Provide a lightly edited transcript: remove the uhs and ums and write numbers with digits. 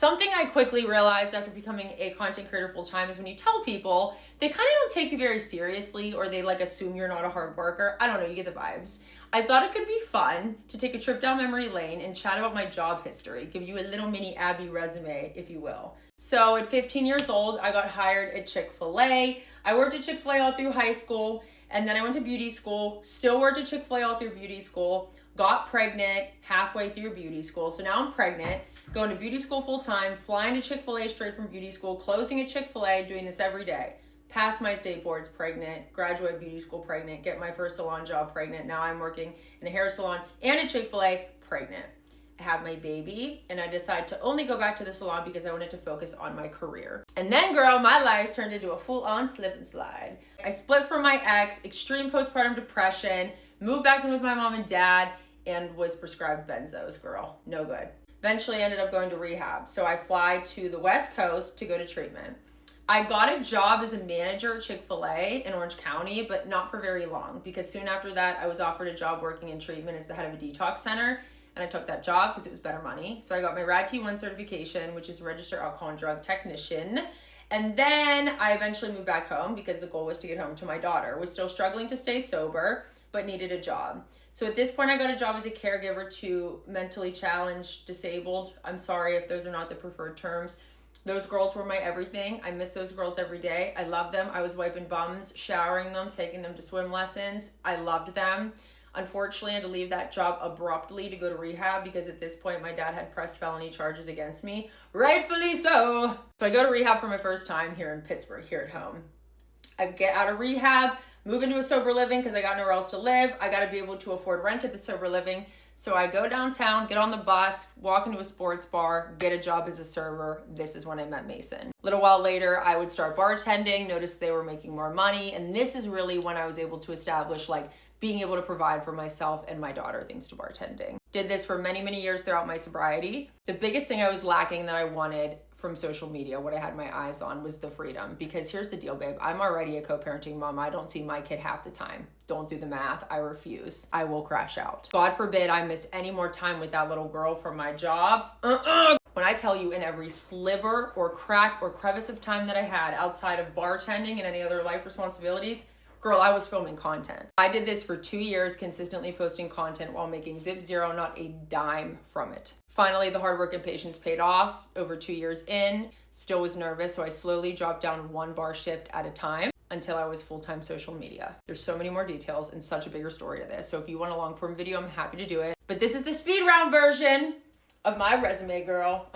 Something I quickly realized after becoming a content creator full-time is when you tell people, they kind of don't take you very seriously, or they like assume you're not a hard worker. I don't know, you get the vibes. I thought it could be fun to take a trip down memory lane and chat about my job history, give you a little mini Abby resume, if you will. So at 15 years old, I got hired at Chick-fil-A. I worked at Chick-fil-A all through high school, and then I went to beauty school, still worked at Chick-fil-A all through beauty school, got pregnant halfway through beauty school. So now I'm pregnant, going to beauty school full time, flying to Chick-fil-A straight from beauty school, closing at Chick-fil-A, doing this every day. Pass my state boards pregnant, graduate beauty school pregnant, get my first salon job pregnant. Now I'm working in a hair salon and at Chick-fil-A pregnant. I have my baby and I decided to only go back to the salon because I wanted to focus on my career. And then girl, my life turned into a full-on slip and slide. I split from my ex, extreme postpartum depression, moved back in with my mom and dad, and was prescribed benzos, girl. No good. Eventually ended up going to rehab. So I fly to the West Coast to go to treatment. I got a job as a manager at Chick-fil-A in Orange County, but not for very long because soon after that, I was offered a job working in treatment as the head of a detox center. And I took that job because it was better money. So I got my RAD-T1 certification, which is Registered Alcohol and Drug Technician. And then I eventually moved back home because the goal was to get home to my daughter. Was still struggling to stay sober, but needed a job. So at this point, I got a job as a caregiver to mentally challenged, disabled. I'm sorry if those are not the preferred terms. Those girls were my everything. I miss those girls every day. I love them. I was wiping bums, showering them, taking them to swim lessons. I loved them. Unfortunately, I had to leave that job abruptly to go to rehab because at this point, my dad had pressed felony charges against me. Rightfully so. So I go to rehab for my first time here in Pittsburgh, here at home. I get out of rehab, move into a sober living because I got nowhere else to live. I got to be able to afford rent at the sober living. So I go downtown, get on the bus, walk into a sports bar, get a job as a server. This is when I met Mason. A little while later, I would start bartending, notice they were making more money. And this is really when I was able to establish being able to provide for myself and my daughter thanks to bartending. Did this for many, many years throughout my sobriety. The biggest thing I was lacking that I wanted from social media, what I had my eyes on, was the freedom. Because here's the deal, babe. I'm already a co-parenting mom. I don't see my kid half the time. Don't do the math. I refuse. I will crash out. God forbid I miss any more time with that little girl from my job. When I tell you in every sliver or crack or crevice of time that I had outside of bartending and any other life responsibilities, girl, I was filming content. I did this for 2 years, consistently posting content while making zip zero, not a dime from it. Finally, the hard work and patience paid off. Over 2 years in, still was nervous, so I slowly dropped down one bar shift at a time until I was full-time social media. There's so many more details and such a bigger story to this. So if you want a long form video, I'm happy to do it. But this is the speed round version of my resume, girl.